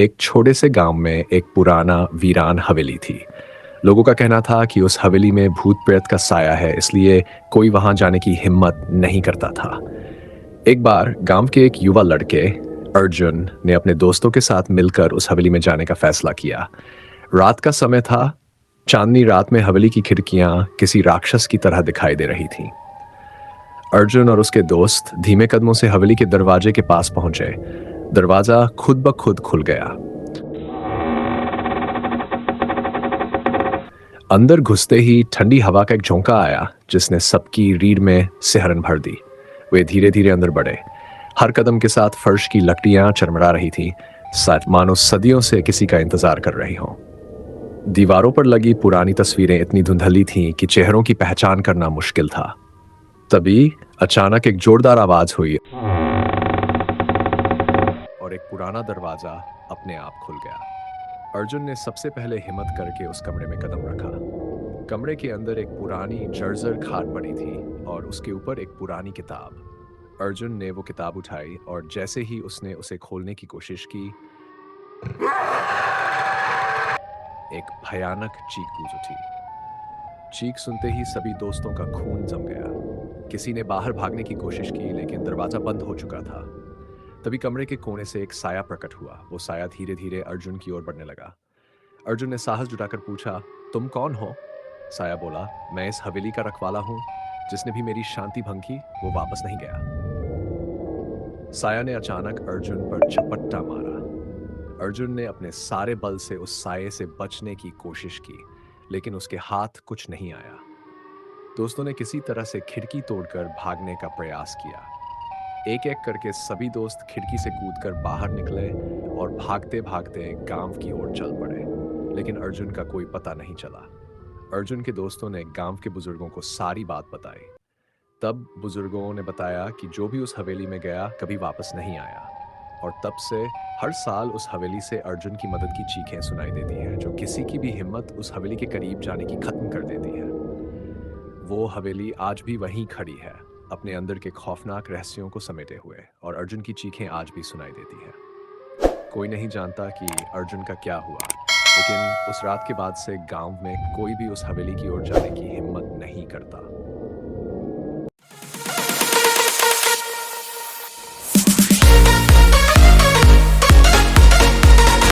एक छोटे से गांव में एक पुराना वीरान हवेली थी। लोगों का कहना था कि उस हवेली में भूत प्रेत का साया है, इसलिए कोई वहां जाने की हिम्मत नहीं करता था। एक बार गांव के एक युवा लड़के अर्जुन ने अपने दोस्तों के साथ मिलकर उस हवेली में जाने का फैसला किया। रात का समय था। चांदनी रात में हवेली की खिड़कियां किसी राक्षस की तरह दिखाई दे रही थीं। अर्जुन और उसके दोस्त धीमे कदमों से हवेली के दरवाजे के पास पहुंचे। दरवाजा खुद ब खुद खुल गया। अंदर घुसते ही ठंडी हवा का एक झोंका आया, जिसने सबकी रीढ़ में सिहरन भर दी। वे धीरे धीरे अंदर बढ़े। हर कदम के साथ फर्श की लकड़ियां चरमरा रही थी, मानो सदियों से किसी का इंतजार कर रही हों। दीवारों पर लगी पुरानी तस्वीरें इतनी धुंधली थीं कि चेहरों की पहचान करना मुश्किल था। तभी अचानक एक जोरदार आवाज हुई और एक पुराना दरवाजा अपने आप खुल गया। अर्जुन ने सबसे पहले हिम्मत करके उस कमरे में कदम रखा। कमरे के अंदर एक पुरानी जर्जर खाट पड़ी थी और उसके ऊपर एक पुरानी किताब। अर्जुन ने वो किताब उठाई और जैसे ही उसने उसे खोलने की कोशिश की, एक भयानक चीख गूंज उठी। चीख सुनते ही सभी दोस्तों का खून जम गया। किसी ने बाहर भागने की कोशिश की, लेकिन दरवाजा बंद हो चुका था। तभी कमरे के कोने से एक साया प्रकट हुआ। वो साया धीरे धीरे अर्जुन की ओर बढ़ने लगा। अर्जुन ने साहस जुटाकर पूछा, तुम कौन हो? साया बोला, मैं इस हवेली का रखवाला हूं। जिसने भी मेरी शांति भंग की, वो वापस नहीं गया। साया ने अचानक अर्जुन पर झपट्टा मारा। अर्जुन ने अपने सारे बल से उस साये से बचने की कोशिश की, लेकिन उसके हाथ कुछ नहीं आया। दोस्तों ने किसी तरह से खिड़की तोड़कर भागने का प्रयास किया। एक एक करके सभी दोस्त खिड़की से कूदकर बाहर निकले और भागते भागते गांव की ओर चल पड़े, लेकिन अर्जुन का कोई पता नहीं चला। अर्जुन के दोस्तों ने गांव के बुजुर्गों को सारी बात बताई। तब बुजुर्गों ने बताया कि जो भी उस हवेली में गया कभी वापस नहीं आया, और तब से हर साल उस हवेली से अर्जुन की मदद की चीखें सुनाई देती हैं, जो किसी की भी हिम्मत उस हवेली के करीब जाने की खत्म कर देती है। वो हवेली आज भी वहीं खड़ी है, अपने अंदर के खौफनाक रहस्यों को समेटे हुए, और अर्जुन की चीखें आज भी सुनाई देती हैं। कोई नहीं जानता कि अर्जुन का क्या हुआ, लेकिन उस रात के बाद से गांव में कोई भी उस हवेली की ओर जाने की हिम्मत नहीं करता।